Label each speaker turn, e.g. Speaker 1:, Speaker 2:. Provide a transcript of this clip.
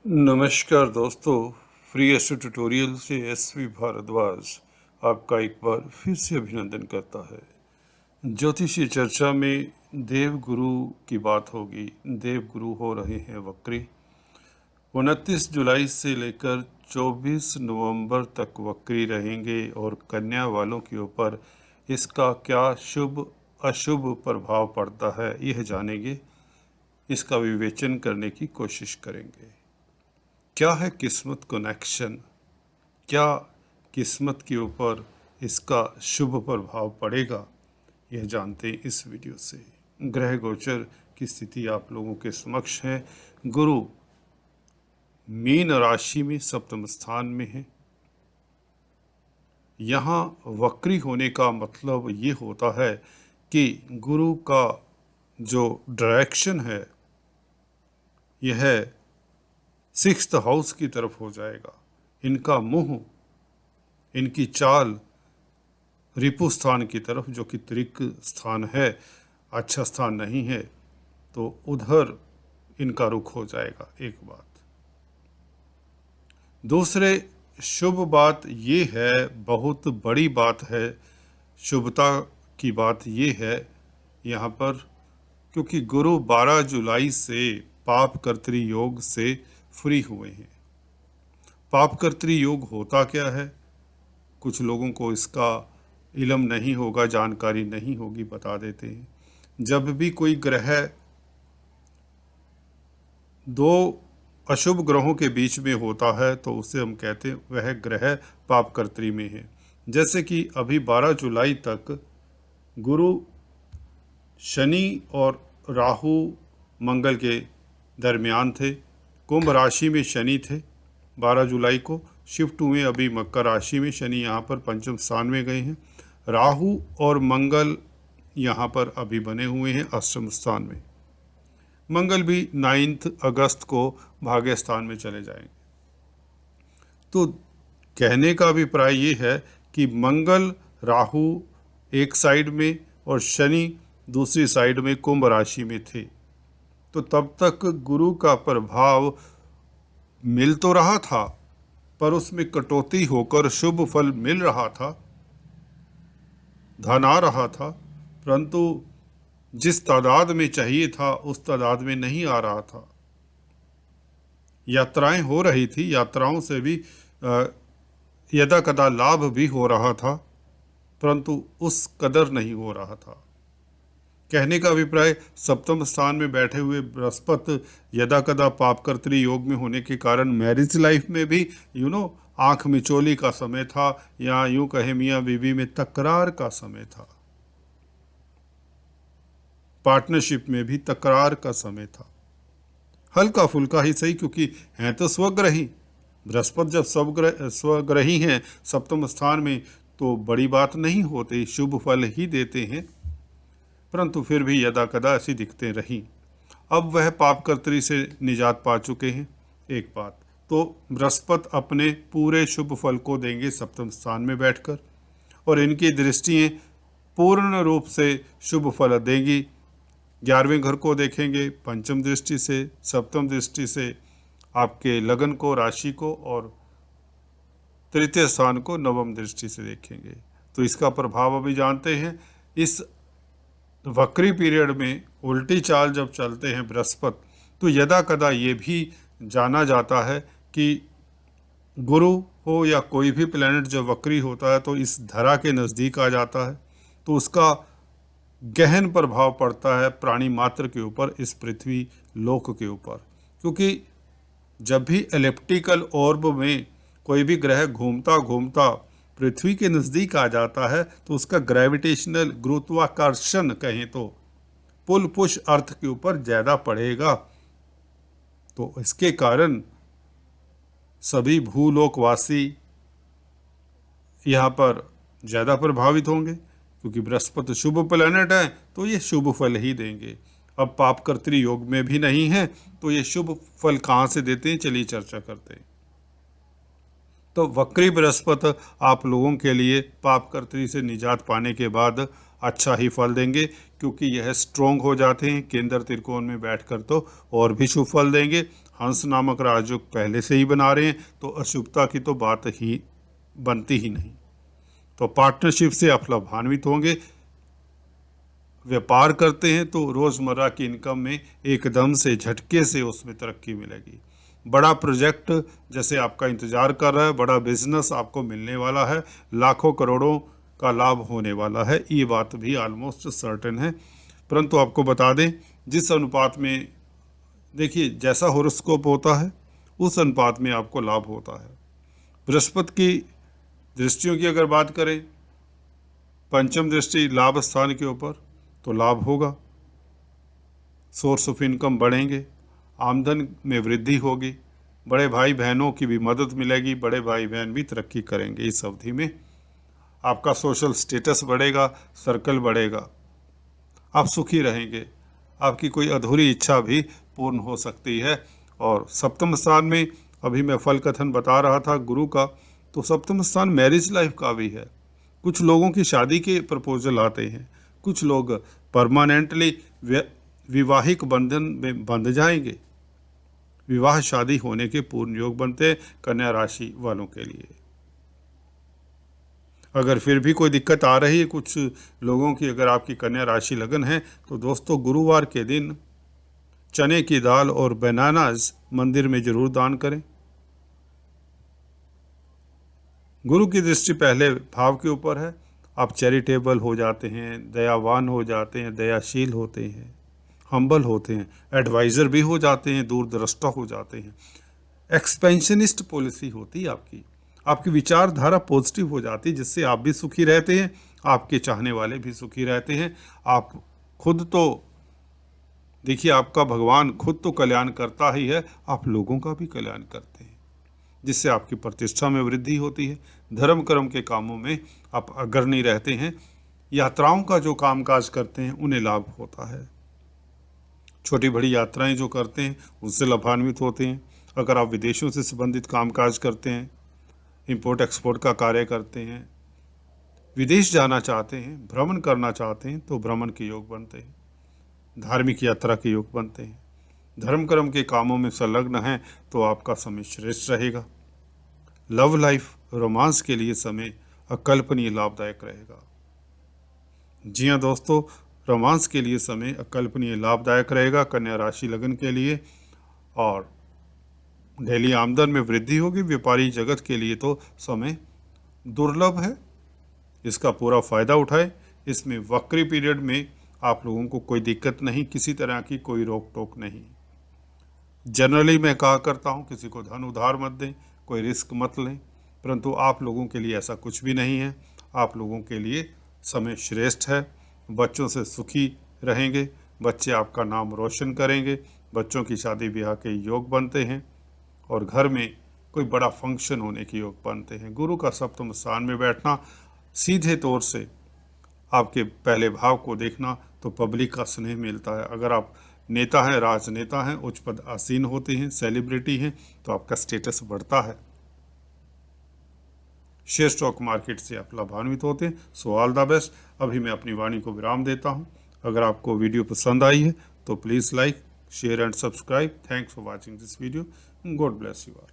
Speaker 1: नमस्कार दोस्तों, free astro tutorial से एसवी भारद्वाज आपका एक बार फिर से अभिनंदन करता है। ज्योतिषीय चर्चा में देव गुरु की बात होगी। देव गुरु हो रहे हैं वक्री। 29 जुलाई से लेकर 24 नवंबर तक वक्री रहेंगे और कन्या वालों के ऊपर इसका क्या शुभ अशुभ प्रभाव पड़ता है यह जानेंगे। इसका विवेचन करने की कोशिश करेंगे। क्या है किस्मत कनेक्शन, क्या किस्मत के ऊपर इसका शुभ प्रभाव पड़ेगा, यह जानते हैं इस वीडियो से। ग्रह गोचर की स्थिति आप लोगों के समक्ष है। गुरु मीन राशि में सप्तम स्थान में है। यहाँ वक्री होने का मतलब ये होता है कि गुरु का जो डायरेक्शन है यह 6th हाउस की तरफ हो जाएगा। इनका मुंह, इनकी चाल रिपु स्थान की तरफ, जो कि त्रिक स्थान है, अच्छा स्थान नहीं है, तो उधर इनका रुख हो जाएगा। एक बात। दूसरे शुभ बात ये है, बहुत बड़ी बात है, शुभता की बात ये है यहाँ पर, क्योंकि गुरु 12 जुलाई से पाप कर्तृ योग से फ्री हुए हैं। पाप कर्तृ योग होता क्या है, कुछ लोगों को इसका इल्म नहीं होगा, जानकारी नहीं होगी, बता देते हैं। जब भी कोई ग्रह दो अशुभ ग्रहों के बीच में होता है तो उसे हम कहते हैं वह ग्रह पाप कर्तृ में है। जैसे कि अभी 12 जुलाई तक गुरु शनि और राहु मंगल के दरमियान थे। कुंभ राशि में शनि थे। 12 जुलाई को शिफ्ट हुए अभी मकर राशि में। शनि यहाँ पर पंचम स्थान में गए हैं। राहु और मंगल यहाँ पर अभी बने हुए हैं अष्टम स्थान में। मंगल भी 9 अगस्त को भाग्य स्थान में चले जाएंगे। तो कहने का अभिप्राय ये है कि मंगल राहु एक साइड में और शनि दूसरी साइड में कुंभ राशि में थे, तो तब तक गुरु का प्रभाव मिल तो रहा था, पर उसमें कटौती होकर शुभ फल मिल रहा था, धन आ रहा था, परंतु जिस तादाद में चाहिए था उस तादाद में नहीं आ रहा था। यात्राएं हो रही थी, यात्राओं से भी यदा कदा लाभ भी हो रहा था, परंतु उस कदर नहीं हो रहा था। कहने का अभिप्राय, सप्तम स्थान में बैठे हुए बृहस्पति यदा कदा पाप कर्तृ योग में होने के कारण मैरिज लाइफ में भी आंख मिचोली का समय था, या यूं कहे मियाँ बीवी में तकरार का समय था। पार्टनरशिप में भी तकरार का समय था। हल्का फुल्का ही सही, क्योंकि हैं तो स्वग्रही। बृहस्पति जब स्वग्रही हैं सप्तम स्थान में तो बड़ी बात नहीं होती, शुभ फल ही देते हैं, परंतु फिर भी यदा कदा ऐसी दिखते रही। अब वह पाप कर्तरी से निजात पा चुके हैं। एक बात तो बृहस्पति अपने पूरे शुभ फल को देंगे सप्तम स्थान में बैठकर, और इनकी दृष्टियाँ पूर्ण रूप से शुभ फल देंगी। 11वें घर को देखेंगे पंचम दृष्टि से, सप्तम दृष्टि से आपके लगन को, राशि को, और तृतीय स्थान को नवम दृष्टि से देखेंगे। तो इसका प्रभाव अभी जानते हैं। इस वक्री पीरियड में उल्टी चाल जब चलते हैं बृहस्पति, तो यदा कदा ये भी जाना जाता है कि गुरु हो या कोई भी प्लैनेट जब वक्री होता है तो इस धरा के नज़दीक आ जाता है, तो उसका गहन प्रभाव पड़ता है प्राणी मात्र के ऊपर, इस पृथ्वी लोक के ऊपर। क्योंकि जब भी एलिप्टिकल ऑर्ब में कोई भी ग्रह घूमता घूमता पृथ्वी के नज़दीक आ जाता है तो उसका ग्रेविटेशनल, गुरुत्वाकर्षण कहें तो, पुल पुश अर्थ के ऊपर ज़्यादा पड़ेगा। तो इसके कारण सभी भूलोकवासी यहाँ पर ज़्यादा प्रभावित होंगे, क्योंकि बृहस्पति शुभ प्लैनेट है तो ये शुभ फल ही देंगे। अब पाप कर्तृ योग में भी नहीं है तो ये शुभ फल कहाँ से देते हैं, चलिए चर्चा करते हैं। तो वक्री बृहस्पति आप लोगों के लिए पाप कर्तृ से निजात पाने के बाद अच्छा ही फल देंगे, क्योंकि यह स्ट्रोंग हो जाते हैं केंद्र त्रिकोण में बैठकर, तो और भी शुभ फल देंगे। हंस नामक राजयोग पहले से ही बना रहे हैं तो अशुभता की तो बात ही बनती ही नहीं। तो पार्टनरशिप से आप लाभान्वित होंगे। व्यापार करते हैं तो रोज़मर्रा की इनकम में एकदम से झटके से उसमें तरक्की मिलेगी। बड़ा प्रोजेक्ट जैसे आपका इंतज़ार कर रहा है, बड़ा बिजनेस आपको मिलने वाला है, लाखों करोड़ों का लाभ होने वाला है, ये बात भी ऑलमोस्ट सर्टेन है। परंतु आपको बता दें, जिस अनुपात में देखिए जैसा हॉरोस्कोप होता है उस अनुपात में आपको लाभ होता है। बृहस्पति की दृष्टियों की अगर बात करें, पंचम दृष्टि लाभ स्थान के ऊपर, तो लाभ होगा, सोर्स ऑफ इनकम बढ़ेंगे, आमदन में वृद्धि होगी, बड़े भाई बहनों की भी मदद मिलेगी, बड़े भाई बहन भी तरक्की करेंगे। इस अवधि में आपका सोशल स्टेटस बढ़ेगा, सर्कल बढ़ेगा, आप सुखी रहेंगे, आपकी कोई अधूरी इच्छा भी पूर्ण हो सकती है। और सप्तम स्थान में अभी मैं फल कथन बता रहा था गुरु का, तो सप्तम स्थान मैरिज लाइफ का भी है। कुछ लोगों की शादी के प्रपोजल आते हैं, कुछ लोग परमानेंटली विवाहिक बंधन में बंध जाएंगे, विवाह शादी होने के पूर्ण योग बनते हैं कन्या राशि वालों के लिए। अगर फिर भी कोई दिक्कत आ रही है कुछ लोगों की, अगर आपकी कन्या राशि लगन है, तो दोस्तों गुरुवार के दिन चने की दाल और बनानास मंदिर में जरूर दान करें। गुरु की दृष्टि पहले भाव के ऊपर है, आप चैरिटेबल हो जाते हैं, दयावान हो जाते हैं, दयाशील होते हैं, हम्बल होते हैं, एडवाइज़र भी हो जाते हैं, दूरदृष्टा हो जाते हैं, एक्सपेंशनिस्ट पॉलिसी होती है आपकी, आपकी विचारधारा पॉजिटिव हो जाती है, जिससे आप भी सुखी रहते हैं, आपके चाहने वाले भी सुखी रहते हैं। आप खुद तो देखिए, आपका भगवान खुद तो कल्याण करता ही है, आप लोगों का भी कल्याण करते हैं, जिससे आपकी प्रतिष्ठा में वृद्धि होती है। धर्म कर्म के कामों में आप अग्रणी रहते हैं, यात्राओं का जो कामकाज करते हैं उन्हें लाभ होता है, छोटी बड़ी यात्राएं जो करते हैं उससे लाभान्वित होते हैं। अगर आप विदेशों से संबंधित कामकाज करते हैं, इंपोर्ट एक्सपोर्ट का कार्य करते हैं, विदेश जाना चाहते हैं, भ्रमण करना चाहते हैं, तो भ्रमण के योग बनते हैं, धार्मिक यात्रा के योग बनते हैं। धर्म कर्म के कामों में संलग्न हैं तो आपका समय श्रेष्ठ रहेगा। लव लाइफ, रोमांस के लिए समय अकल्पनीय लाभदायक रहेगा। जी हाँ दोस्तों, रोमांस के लिए समय अकल्पनीय लाभदायक रहेगा कन्या राशि लगन के लिए, और डेली आमदन में वृद्धि होगी। व्यापारी जगत के लिए तो समय दुर्लभ है, इसका पूरा फायदा उठाए। इसमें वक्री पीरियड में आप लोगों को कोई दिक्कत नहीं, किसी तरह की कोई रोक टोक नहीं। जनरली मैं कहा करता हूँ, किसी को धन उधार मत दें, कोई रिस्क मत लें, परंतु आप लोगों के लिए ऐसा कुछ भी नहीं है। आप लोगों के लिए समय श्रेष्ठ है, बच्चों से सुखी रहेंगे, बच्चे आपका नाम रोशन करेंगे, बच्चों की शादी ब्याह के योग बनते हैं, और घर में कोई बड़ा फंक्शन होने के योग बनते हैं। गुरु का सप्तम स्थान में बैठना, सीधे तौर से आपके पहले भाव को देखना, तो पब्लिक का स्नेह मिलता है। अगर आप नेता हैं, राजनेता हैं, उच्च पद आसीन होते हैं, सेलिब्रिटी हैं, तो आपका स्टेटस बढ़ता है। शेयर स्टॉक मार्केट से आप लाभान्वित होते हैं। So all the best. अभी मैं अपनी वाणी को विराम देता हूं। अगर आपको वीडियो पसंद आई है तो please like, share and subscribe. Thanks for watching this video. God bless you all.